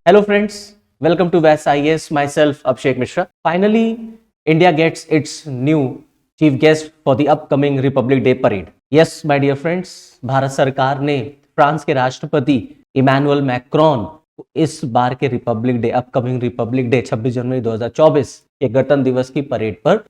Hello friends, welcome to VAS IAS, myself Abhishek Mishra. Finally, India gets its new chief guest for the upcoming Republic Day parade. Yes, my dear friends, Bharat सरकार ने France के राष्ट्रपति Emmanuel Macron को इस बार के republic day, upcoming republic day 26 जनवरी 2024 के गणतंत्र दिवस की परेड पर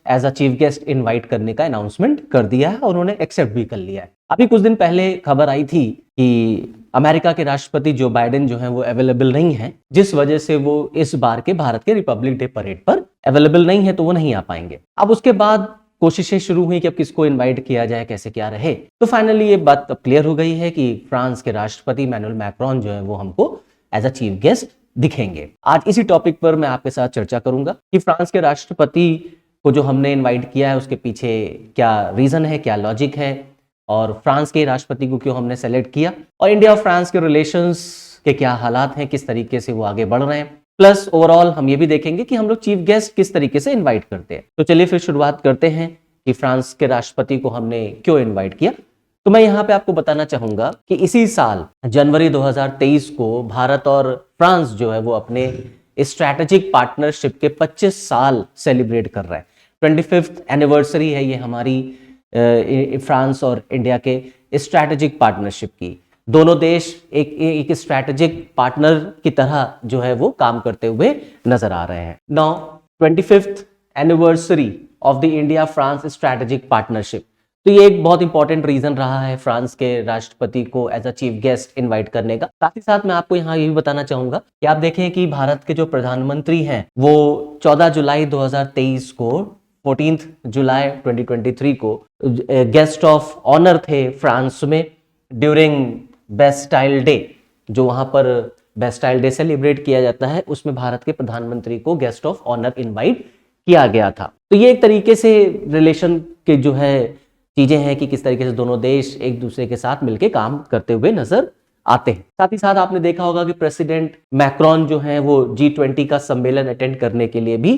as a chief guest invite करने का अनाउंसमेंट कर दिया है और उन्होंने एक्सेप्ट भी कर लिया है। अभी कुछ दिन पहले खबर आई थी कि अमेरिका के राष्ट्रपति जो बाइडेन जो है वो अवेलेबल नहीं है, जिस वजह से वो इस बार के भारत के रिपब्लिक डे परेड पर अवेलेबल नहीं है, तो वो नहीं आ पाएंगे। अब उसके बाद कोशिशें शुरू हुई कि अब किसको इनवाइट किया जाए, कैसे क्या रहे। तो फाइनली ये बात अब क्लियर हो गई है कि फ्रांस के राष्ट्रपति इमैनुअल मैक्रोन जो है वो हमको एज अ चीफ गेस्ट दिखेंगे। आज इसी टॉपिक पर मैं आपके साथ चर्चा करूंगा कि फ्रांस के राष्ट्रपति को जो हमने इन्वाइट किया है उसके पीछे क्या रीजन है, क्या लॉजिक है, और फ्रांस के राष्ट्रपति को क्यों हमने सेलेक्ट किया, और इंडिया और फ्रांस के रिलेशंस के क्या हालात हैं, किस तरीके से वो आगे बढ़ रहे हैं। प्लस ओवरऑल हम ये भी देखेंगे कि हम लोग चीफ गेस्ट किस तरीके से इनवाइट करते हैं। तो चलिए फिर शुरुआत करते हैं कि फ्रांस के राष्ट्रपति को हमने क्यों इनवाइट किया। तो मैं यहाँ पे आपको बताना चाहूंगा कि इसी साल जनवरी 2023 को भारत और फ्रांस जो है वो अपने स्ट्रैटेजिक पार्टनरशिप के 25 साल सेलिब्रेट कर रहे हैं। 25th एनिवर्सरी है ये हमारी फ्रांस और इंडिया के स्ट्रैटेजिक पार्टनरशिप की। दोनों देश एक स्ट्रैटेजिक पार्टनर की तरह जो है वो काम करते हुए नजर आ रहे हैं। Now 25th anniversary of the India France strategic partnership, तो ये एक बहुत इंपॉर्टेंट रीजन रहा है फ्रांस के राष्ट्रपति को as a chief guest invite करने का। साथ ही साथ मैं आपको यहाँ ये भी बताना चाहूंगा कि आप देखें कि भारत के जो प्रधानमंत्री हैं वो 14 जुलाई 2023 को 14 जुलाई 2023 को गेस्ट ऑफ ऑनर थे फ्रांस में ड्यूरिंग बेस्टाइल डे। जो वहां पर बेस्टाइल डे सेलिब्रेट किया जाता है उसमें भारत के प्रधानमंत्री को गेस्ट ऑफ ऑनर इनवाइट किया गया था। तो ये एक तरीके से रिलेशन के जो है चीजें हैं कि किस तरीके से दोनों देश एक दूसरे के साथ मिलकर काम करते हुए नजर आते हैं। साथ ही साथ आपने देखा होगा कि प्रेसिडेंट मैक्रोन जो है वो G20 का सम्मेलन अटेंड करने के लिए भी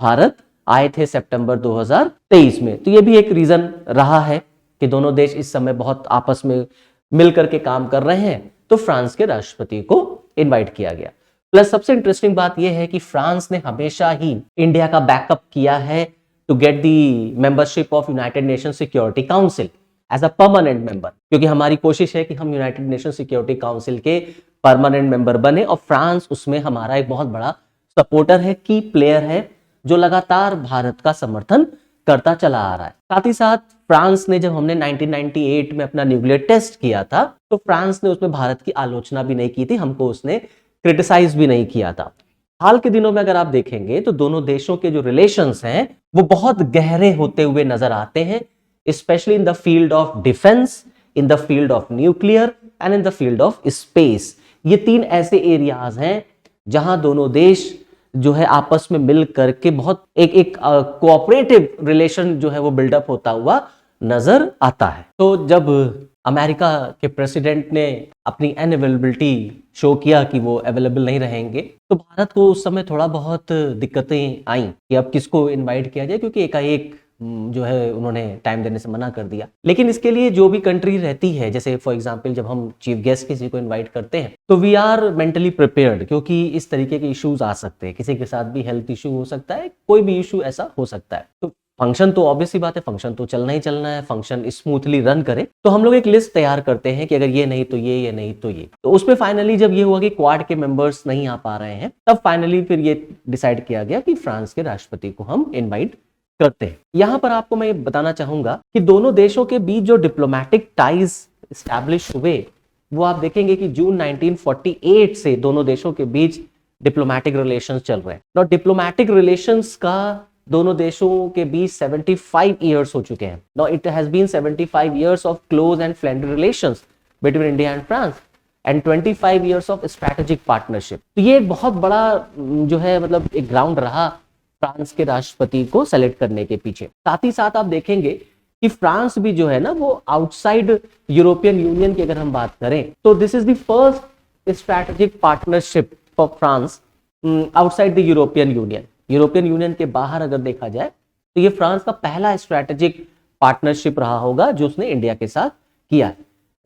भारत आए थे सितंबर 2023 में। तो ये भी एक रीजन रहा है कि दोनों देश इस समय बहुत आपस में मिलकर के काम कर रहे हैं, तो फ्रांस के राष्ट्रपति को इनवाइट किया गया। प्लस सबसे इंटरेस्टिंग बात यह है कि फ्रांस ने हमेशा ही इंडिया का बैकअप किया है to get the membership of united nation security council as a permanent member, क्योंकि हमारी कोशिश है कि हम यूनाइटेड नेशन सिक्योरिटी काउंसिल के परमानेंट मेंबर बने, और फ्रांस उसमें हमारा एक बहुत बड़ा सपोर्टर है, की प्लेयर है, जो लगातार भारत का समर्थन करता चला आ रहा है। साथ ही साथ फ्रांस ने जब हमने 1998 में अपना न्यूक्लियर टेस्ट किया था तो फ्रांस ने उसमें भारत की आलोचना भी नहीं की थी, हमको उसने क्रिटिसाइज भी नहीं किया था। हाल के दिनों में अगर आप देखेंगे तो दोनों देशों के जो रिलेशंस हैं वो बहुत गहरे होते हुए नजर आते हैं, specially in the field of defence, in the field of nuclear and in the field of space. ये तीन ऐसे एरियाज हैं जहां दोनों देश जो है आपस में मिल करके बहुत एक कोऑपरेटिव रिलेशन जो है वो बिल्डअप होता हुआ नजर आता है। तो जब अमेरिका के प्रेसिडेंट ने अपनी अनअवेलेबिलिटी शो किया कि वो अवेलेबल नहीं रहेंगे, तो भारत को उस समय थोड़ा बहुत दिक्कतें आई कि अब किसको इनवाइट किया जाए, क्योंकि एकाएक जो है उन्होंने टाइम देने से मना कर दिया। लेकिन इसके लिए जो भी कंट्री रहती है, जैसे फॉर एग्जांपल जब हम चीफ गेस्ट किसी को इनवाइट करते हैं तो वी आर मेंटली प्रिपेयर्ड, क्योंकि इस तरीके के इश्यूज आ सकते हैं, किसी के साथ भी हेल्थ इशू हो सकता है, कोई भी इशू ऐसा हो सकता है। तो फंक्शन तो ऑब्वियसली बात है, फंक्शन तो चलना ही चलना है, फंक्शन स्मूथली रन करे, तो हम लोग एक लिस्ट तैयार करते हैं कि अगर ये नहीं तो ये नहीं तो ये। तो उसमें फाइनली जब ये हुआ कि क्वाड के मेंबर्स नहीं आ पा रहे हैं, तब फाइनली फिर ये डिसाइड किया गया कि फ्रांस के राष्ट्रपति को हम इन्वाइट करते हैं। यहां पर आपको मैं ये बताना चाहूंगा कि दोनों देशों के बीच जो डिप्लोमेटिक टाइज एस्टैब्लिश हुए वो आप देखेंगे कि जून 1948 से दोनों देशों के बीच डिप्लोमेटिक रिलेशंस चल रहे हैं। और डिप्लोमेटिक रिलेशंस का दोनों देशों के बीच 75 इयर्स हो चुके हैं। Now it has been 75 years of close and friendly relations between India and France and 25 years of strategic partnership. तो ये एक बहुत बड़ा जो है मतलब एक ग्राउंड रहा फ्रांस के राष्ट्रपति को सेलेक्ट करने के पीछे। साथ ही साथ आप देखेंगे कि फ्रांस भी जो है ना वो आउटसाइड यूरोपियन यूनियन की अगर हम बात करें तो this is the first strategic partnership for France outside the European union. European union के बाहर अगर देखा जाए तो ये फ्रांस का पहला स्ट्रैटेजिक पार्टनरशिप रहा होगा जो उसने इंडिया के साथ किया है।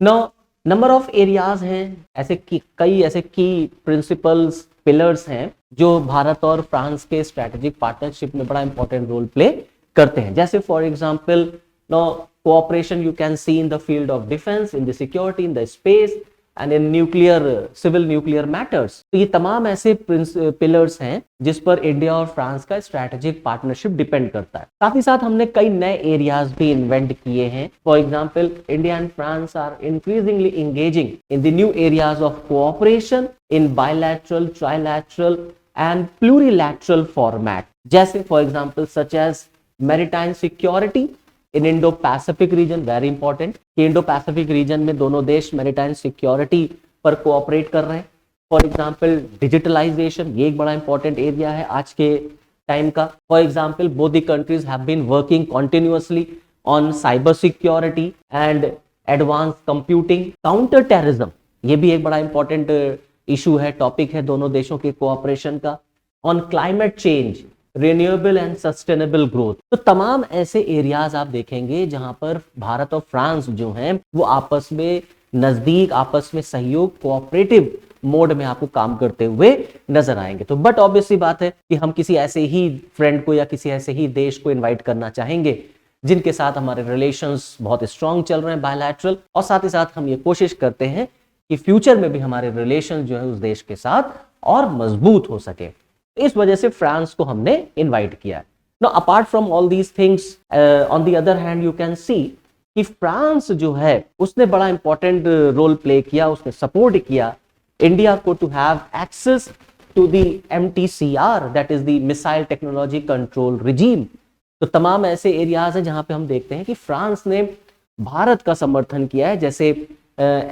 नाउ नंबर ऑफ एरियाज हैं, ऐसे कई ऐसे की प्रिंसिपल्स पिलर्स हैं जो भारत और फ्रांस के स्ट्रेटेजिक पार्टनरशिप में बड़ा इंपॉर्टेंट रोल प्ले करते हैं। जैसे for example no cooperation you can see in the field of defence, in the security, in the space and in nuclear civil nuclear matters. तो ये तमाम ऐसे पिलर्स हैं जिस पर इंडिया और फ्रांस का स्ट्रेटेजिक पार्टनरशिप डिपेंड करता है। साथ ही साथ हमने कई नए एरियाज भी इन्वेंट किए हैं। For example India and France are increasingly engaging in the new areas of cooperation in bilateral, trilateral and plurilateral format, जैसे for example such as maritime security in Indo Pacific region, very important कि Indo Pacific region में दोनों देश maritime security पर cooperate कर रहे हैं। For example digitalisation, ये एक बड़ा इंपॉर्टेंट एरिया है आज के टाइम का। For example both the countries have been working continuously on cyber security and advance computing. Counter terrorism, ये भी एक बड़ा इंपॉर्टेंट इशू है, टॉपिक है दोनों देशों के कोऑपरेशन का। On climate change, renewable and sustainable growth. तो तमाम ऐसे एरियाज आप देखेंगे जहां पर भारत और फ्रांस जो हैं वो आपस में नजदीक, आपस में सहयोग, कोऑपरेटिव मोड में आपको काम करते हुए नजर आएंगे। तो बट ऑब्वियसली बात है कि हम किसी ऐसे ही फ्रेंड को या किसी ऐसे ही देश को इन्वाइट करना चाहेंगे जिनके साथ हमारे रिलेशंस बहुत स्ट्रांग चल रहे हैं बायलैटरल, और साथ ही साथ हम ये कोशिश करते हैं कि फ्यूचर में भी हमारे रिलेशन जो है उस देश के साथ और मजबूत हो सके। इस वजह से फ्रांस को हमने इनवाइट किया है। Now apart from all these things, on the other hand you can सी कि फ्रांस जो है उसने बड़ा इंपॉर्टेंट रोल प्ले किया, उसने सपोर्ट किया इंडिया को to have access to the MTCR, that is the missile technology control regime. तो तमाम ऐसे एरियाज हैं जहां पे हम देखते हैं कि फ्रांस ने भारत का समर्थन किया है, जैसे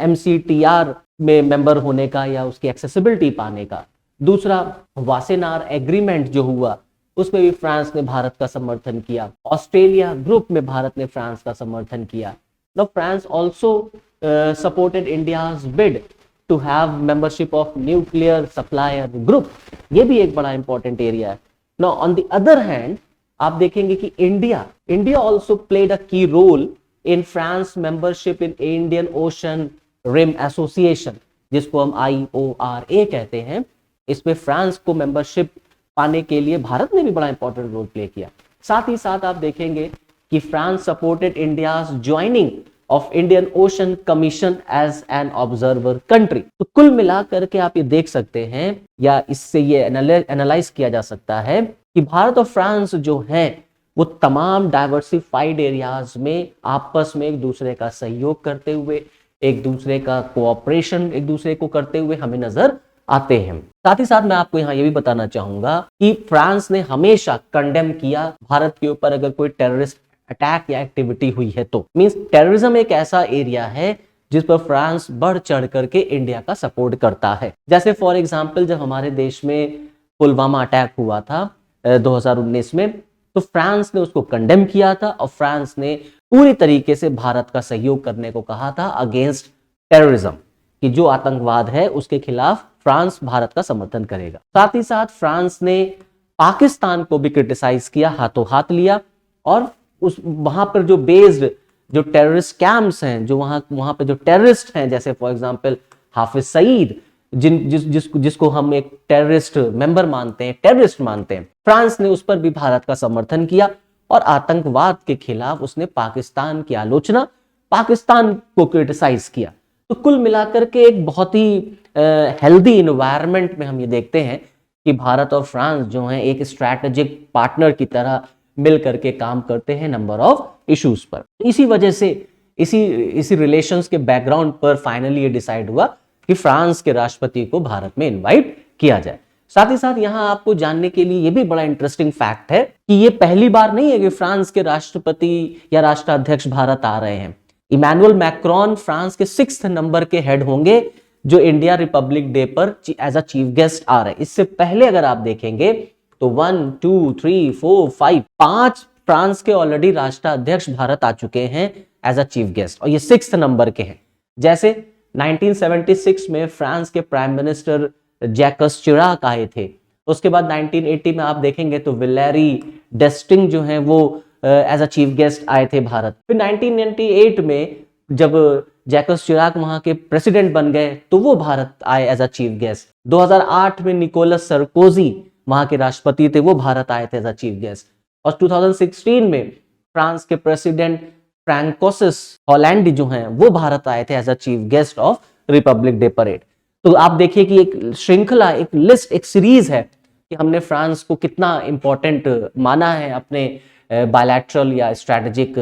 MCTR में मेंबर होने का या उसकी एक्सेसिबिलिटी पाने का। दूसरा वासेनार एग्रीमेंट जो हुआ उसमें भी फ्रांस ने भारत का समर्थन किया। ऑस्ट्रेलिया ग्रुप में भारत ने फ्रांस का समर्थन किया। Now France also supported India's bid to have membership of nuclear supplier group, ये भी एक बड़ा इंपॉर्टेंट एरिया है। Now on the other hand आप देखेंगे कि India also played a key role in France membership in Indian ocean rim association, जिसको हम IORA कहते हैं। इसमें फ्रांस को मेंबरशिप पाने के लिए भारत ने भी बड़ा इंपॉर्टेंट रोल प्ले किया। साथ ही साथ आप देखेंगे कि France supported India's joining of Indian ocean commission as an observer country. तो कुल मिलाकर के आप ये देख सकते हैं या इससे ये एनालाइज किया जा सकता है कि भारत और फ्रांस जो है वो तमाम डाइवर्सिफाइड एरियाज में आपस में एक दूसरे का सहयोग करते हुए, एक दूसरे का कोऑपरेशन एक दूसरे को करते हुए हमें नजर आते हैं। साथ ही साथ मैं आपको यहाँ ये भी बताना चाहूंगा कि फ्रांस ने हमेशा कंडेम किया भारत के ऊपर अगर कोई टेररिस्ट अटैक या एक्टिविटी हुई है तो। मींस टेररिज्म एक ऐसा एरिया है जिस पर फ्रांस बढ़ चढ़ करके इंडिया का सपोर्ट करता है। जैसे फॉर एग्जांपल जब हमारे देश में पुलवामा अटैक हुआ था 2019 में, तो फ्रांस ने उसको कंडेम किया था और फ्रांस ने पूरी तरीके से भारत का सहयोग करने को कहा था अगेंस्ट टेररिज्म, कि जो आतंकवाद है उसके खिलाफ फ्रांस भारत का समर्थन करेगा। साथ ही साथ फ्रांस ने पाकिस्तान को भी क्रिटिसाइज किया, हाथों हाथ लिया, और उस वहां पर जो बेस्ड जो टेररिस्ट कैंप्स हैं, जो वहां पे जो टेररिस्ट हैं, जैसे फॉर एग्जांपल हाफिज सईद जिसको हम एक टेररिस्ट मेंबर मानते हैं, टेररिस्ट मानते हैं, फ्रांस ने उस पर भी भारत का समर्थन किया और आतंकवाद के खिलाफ उसने पाकिस्तान की आलोचना, पाकिस्तान को क्रिटिसाइज किया। तो कुल मिलाकर के एक बहुत ही हेल्दी इन्वायरमेंट में हम ये देखते हैं कि भारत और फ्रांस जो हैं एक स्ट्रैटेजिक पार्टनर की तरह मिल करके काम करते हैं नंबर ऑफ इश्यूज पर। इसी वजह से इसी रिलेशंस के बैकग्राउंड पर फाइनली ये डिसाइड हुआ कि फ्रांस के राष्ट्रपति को भारत में इनवाइट किया जाए। साथ ही साथ यहाँ आपको जानने के लिए ये भी बड़ा इंटरेस्टिंग फैक्ट है कि ये पहली बार नहीं है कि फ्रांस के राष्ट्रपति या राष्ट्राध्यक्ष भारत आ रहे हैं। इमैनुअल मैक्रोन फ्रांस के 6th नंबर के हेड होंगे जो इंडिया रिपब्लिक डे पर एज अ चीफ गेस्ट आ रहे हैं। इससे पहले अगर आप देखेंगे तो 1 2 3 4 5 5 फ्रांस के ऑलरेडी राष्ट्राध्यक्ष भारत आ चुके हैं एज अ चीफ गेस्ट, और ये 6th नंबर के हैं। जैसे 1976 में फ्रांस के प्राइम मिनिस्टर जैकस चिराक आए थे। उसके बाद 1980 में आप देखेंगे तो विलेरी डेस्टिंग जो है वो एज अ चीफ गेस्ट आए थे भारत। फिर 1998 में जब जैकस चिराक वहां के प्रेसिडेंट बन गए तो वो भारत आए एज अ चीफ गेस्ट। 2008 में निकोलस सरकोजी वहां के राष्ट्रपति थे, वो भारत आए थे एज अ चीफ गेस्ट। और 2016 में फ्रांस के प्रेसिडेंट फ्रैंकोइस हॉलैंड जो हैं वो भारत आए थे as a chief guest of republic day parade. तो आप देखिए कि एक श्रृंखला, एक लिस्ट, एक सीरीज है कि हमने फ्रांस को कितना इंपॉर्टेंट माना है अपने बायलैटरल या स्ट्रैटेजिक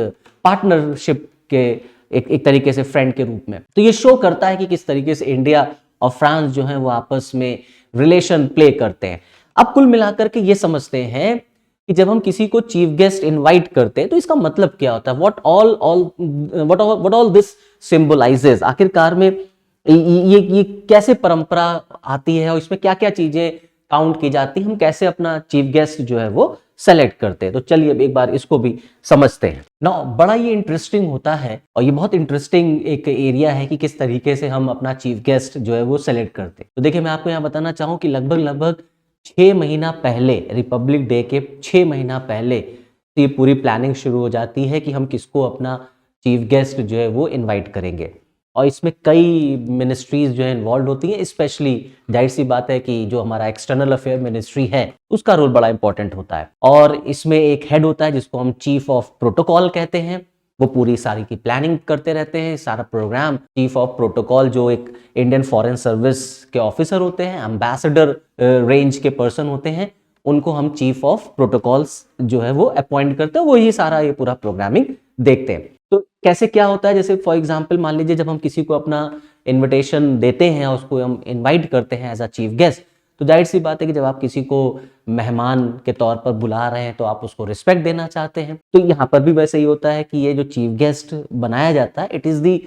पार्टनरशिप के एक तरीके से फ्रेंड के रूप में। तो ये शो करता है कि किस तरीके से इंडिया और फ्रांस जो है वो आपस में रिलेशन प्ले करते हैं। अब कुल मिलाकर के ये समझते हैं कि जब हम किसी को चीफ गेस्ट इनवाइट करते हैं तो इसका मतलब क्या होता है, व्हाट ऑल दिस सिंबलाइजेस। आखिरकार में ये कैसे परंपरा आती है और इसमें क्या क्या चीजें काउंट की जाती है, हम कैसे अपना चीफ गेस्ट जो है वो सेलेक्ट करते हैं। तो चलिए अब एक बार इसको भी समझते हैं ना। बड़ा ये इंटरेस्टिंग होता है और ये बहुत इंटरेस्टिंग एक एरिया है कि किस तरीके से हम अपना चीफ गेस्ट जो है वो सेलेक्ट करते हैं। तो देखिए मैं आपको यहाँ बताना चाहूँ कि लगभग 6 महीना पहले, रिपब्लिक डे के 6 महीना पहले ये पूरी प्लानिंग शुरू हो जाती है कि हम किसको अपना चीफ गेस्ट जो है वो इन्वाइट करेंगे। और इसमें कई मिनिस्ट्रीज जो है इन्वॉल्व होती हैं, स्पेशली जाहिर सी बात है कि जो हमारा एक्सटर्नल अफेयर मिनिस्ट्री है उसका रोल बड़ा इंपॉर्टेंट होता है। और इसमें एक हेड होता है जिसको हम चीफ ऑफ प्रोटोकॉल कहते हैं, वो पूरी सारी की प्लानिंग करते रहते हैं, सारा प्रोग्राम। चीफ ऑफ प्रोटोकॉल जो एक इंडियन फॉरेन सर्विस के ऑफिसर होते हैं, एम्बेसडर रेंज के पर्सन होते हैं, उनको हम चीफ ऑफ प्रोटोकॉल्स जो है वो अपॉइंट करते हैं, वो ही सारा ये पूरा प्रोग्रामिंग देखते हैं। तो कैसे क्या होता है, जैसे फॉर एग्जांपल मान लीजिए जब हम किसी को अपना इनविटेशन देते हैं और उसको हम इनवाइट करते हैं एज अ चीफ गेस्ट, तो जाहिर सी बात है कि जब आप किसी को मेहमान के तौर पर बुला रहे हैं तो आप उसको रिस्पेक्ट देना चाहते हैं। तो यहाँ पर भी वैसे ही होता है कि ये जो चीफ गेस्ट बनाया जाता है, it is the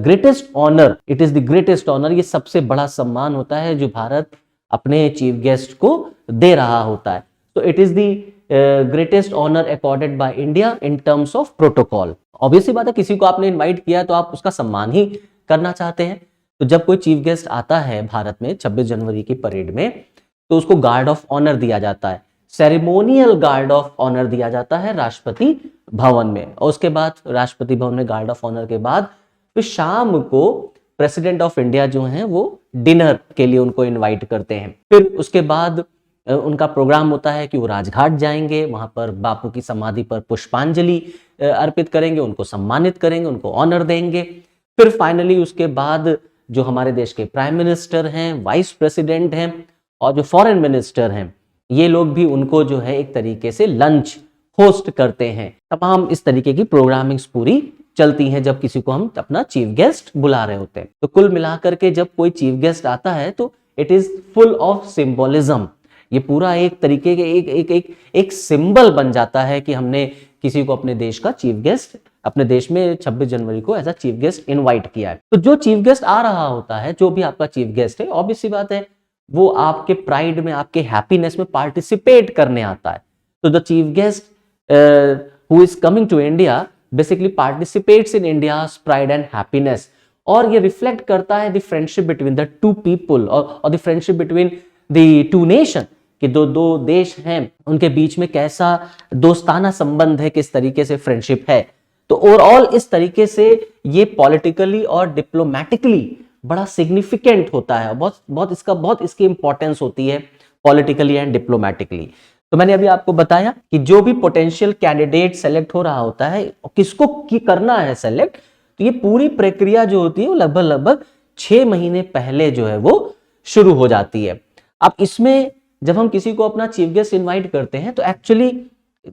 greatest honour, it is the greatest honour, ये सबसे बड़ा सम्मान होता है जो भारत अपने चीफ गेस्ट को दे रहा होता है। तो it is the greatest honour accorded by India in terms of protocol. Obviously बात है, किसी को आपने इनवाइट किया तो आप उसका सम्मान ही करना चाहते हैं। तो जब कोई चीफ गेस्ट आता है भारत में 26 जनवरी की परेड में, तो उसको गार्ड ऑफ ऑनर दिया जाता है, सेरेमोनियल गार्ड ऑफ ऑनर दिया जाता है राष्ट्रपति भवन में। और उसके बाद राष्ट्रपति भवन में गार्ड ऑफ ऑनर के बाद फिर शाम को प्रेसिडेंट ऑफ इंडिया जो हैं वो डिनर के लिए उनको इनवाइट करते हैं। फिर उसके बाद उनका प्रोग्राम होता है कि वो राजघाट जाएंगे, वहां पर बापू की समाधि पर पुष्पांजलि अर्पित करेंगे, उनको सम्मानित करेंगे, उनको ऑनर देंगे। फिर फाइनली उसके बाद जो हमारे देश के प्राइम मिनिस्टर हैं, वाइस प्रेसिडेंट हैं और जो फॉरेन मिनिस्टर हैं, ये लोग भी उनको जो है एक तरीके से लंच होस्ट करते हैं। तमाम इस तरीके की प्रोग्रामिंग्स पूरी चलती हैं जब किसी को हम अपना चीफ गेस्ट बुला रहे होते हैं। तो कुल मिलाकर के जब कोई चीफ गेस्ट आता है तो it is full of symbolism. ये पूरा एक तरीके के एक सिंबल बन जाता है कि हमने किसी को अपने देश का चीफ गेस्ट, अपने देश में 26 जनवरी को as a chief guest invite किया है। तो जो चीफ गेस्ट आ रहा होता है, जो भी आपका चीफ गेस्ट है, ऑब्वियस सी बात है वो आपके प्राइड में, आपके हैप्पीनेस में पार्टिसिपेट करने आता है। तो the chief guest who is coming to India basically participates in India's pride and happiness. और ये रिफ्लेक्ट करता है the friendship between the two people और the friendship between the two nation, कि दो देश हैं उनके बीच में कैसा दोस्ताना संबंध है, किस तरीके से फ्रेंडशिप है। तो ओवरऑल इस तरीके से ये पॉलिटिकली और डिप्लोमेटिकली बड़ा सिग्निफिकेंट होता है, बहुत इसकी इंपॉर्टेंस होती है पॉलिटिकली एंड डिप्लोमेटिकली। तो मैंने अभी आपको बताया कि जो भी पोटेंशियल कैंडिडेट सेलेक्ट हो रहा होता है, किसको करना है सेलेक्ट, तो ये पूरी प्रक्रिया जो होती है वो लगभग 6 महीने पहले जो है वो शुरू हो जाती है। अब इसमें जब हम किसी को अपना चीफ गेस्ट इनवाइट करते हैं तो एक्चुअली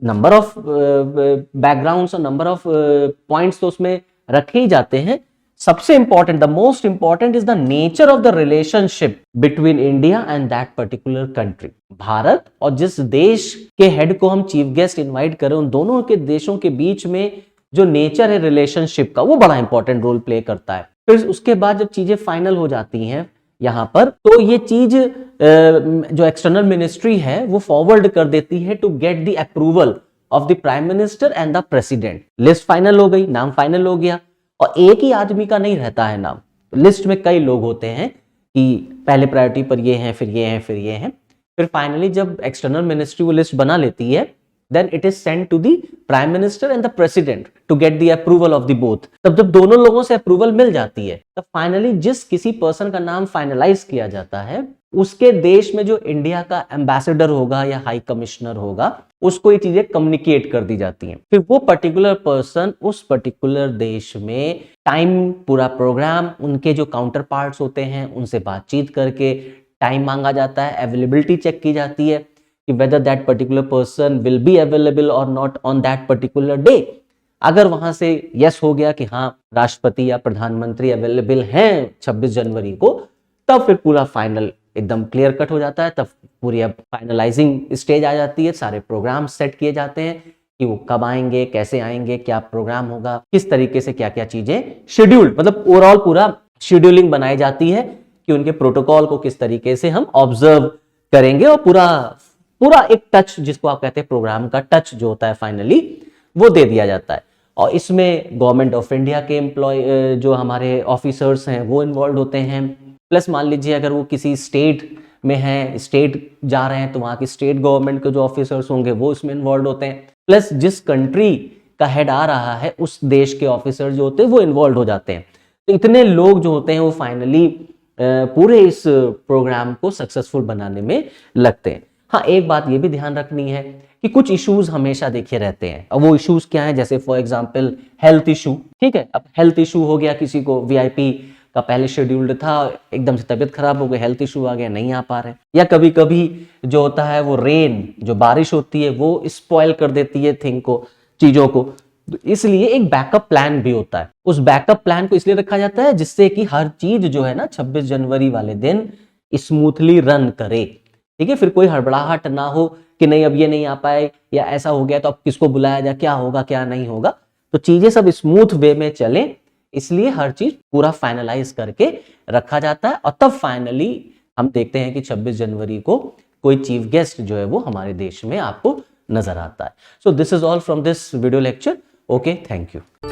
नंबर ऑफ बैकग्राउंड्स और नंबर ऑफ पॉइंट्स तो उसमें रखे ही जाते हैं। सबसे important, the most important is the nature of the relationship between India and that particular country. Bharat और जिस देश के हेड को हम चीफ गेस्ट इनवाइट करें, उन दोनों के देशों के बीच में जो नेचर है रिलेशनशिप का, वो बड़ा इंपॉर्टेंट रोल प्ले करता है। फिर उसके बाद जब चीजें फाइनल हो जाती हैं यहां पर, तो ये चीज जो एक्सटर्नल मिनिस्ट्री है वो फॉरवर्ड कर देती है to get the approval of the prime minister and the president. List final हो गई, नाम फाइनल हो गया, और एक ही आदमी का नहीं रहता है नाम, लिस्ट में कई लोग होते हैं कि पहले प्रायोरिटी पर ये हैं, फिर ये हैं, फिर ये हैं। फिर फाइनली जब एक्सटर्नल मिनिस्ट्री वो लिस्ट बना लेती है then it is sent to the prime minister and the president to get the approval of the both. तब जब दोनों लोगों से अप्रूवल मिल जाती है तब फाइनली जिस किसी पर्सन का नाम फाइनलाइज किया जाता है उसके देश में जो इंडिया का एम्बेसडर होगा या हाई कमिश्नर होगा उसको ये चीजें कम्युनिकेट कर दी जाती हैं। फिर वो पर्टिकुलर पर्सन उस पर्टिकुलर देश में टाइम, पूरा प्रोग्राम, उनके जो काउंटर पार्ट्स होते हैं उनसे बातचीत करके टाइम मांगा जाता है, अवेलेबिलिटी चेक की जाती है कि whether that particular person will be available और not on that particular day. अगर वहां से यस हो गया कि हाँ राष्ट्रपति या प्रधानमंत्री अवेलेबल हैं 26 जनवरी को, तब फिर पूरा फाइनल एकदम क्लियर कट हो जाता है। तब पूरी अब फाइनलाइजिंग स्टेज आ जाती है, सारे प्रोग्राम सेट किए जाते हैं कि वो कब आएंगे, कैसे आएंगे, क्या प्रोग्राम होगा, किस तरीके से क्या क्या चीजें शेड्यूल्ड, मतलब ओवरऑल पूरा शेड्यूलिंग बनाई जाती है कि उनके प्रोटोकॉल को किस तरीके से हम ऑब्जर्व करेंगे और पूरा एक टच, जिसको आप कहते हैं प्रोग्राम का टच जो होता है फाइनली वो दे दिया जाता है। और इसमें गवर्नमेंट ऑफ इंडिया के एम्प्लॉय जो हमारे ऑफिसर्स हैं वो इन्वॉल्व होते हैं, प्लस मान लीजिए अगर वो किसी स्टेट में हैं, स्टेट जा रहे हैं तो वहाँ की स्टेट गवर्नमेंट के जो ऑफिसर्स होंगे वो इसमें इन्वॉल्व होते हैं, प्लस जिस कंट्री का हेड आ रहा है उस देश के ऑफिसर जो होते हैं वो इन्वॉल्व हो जाते हैं। तो इतने लोग जो होते हैं वो फाइनली पूरे इस प्रोग्राम को सक्सेसफुल बनाने में लगते हैं। हाँ, एक बात ये भी ध्यान रखनी है कि कुछ इश्यूज हमेशा देखे रहते हैं। अब वो इश्यूज क्या है, जैसे फॉर एग्जांपल हेल्थ इशू, ठीक है। अब हेल्थ इशू हो गया, किसी को वीआईपी का पहले शेड्यूल्ड था, एकदम से तबीयत खराब हो गई, हेल्थ इशू आ गया, नहीं आ पा रहे। या कभी कभी जो होता है वो रेन, जो बारिश होती है वो स्पॉइल कर देती है थिंग को, चीजों को, तो इसलिए एक बैकअप प्लान भी होता है। उस बैकअप प्लान को इसलिए रखा जाता है जिससे कि हर चीज जो है ना 26 जनवरी वाले दिन स्मूथली रन करे, ठीक है। फिर कोई हड़बड़ाहट ना हो कि नहीं अब ये नहीं आ पाए या ऐसा हो गया तो अब किसको बुलाया जाए, क्या होगा क्या नहीं होगा, तो चीजें सब स्मूथ वे में चले, इसलिए हर चीज पूरा फाइनलाइज करके रखा जाता है। और तब फाइनली हम देखते हैं कि 26 जनवरी को कोई चीफ गेस्ट जो है वो हमारे देश में आपको नजर आता है। So this is all from this video lecture. Okay, thank you.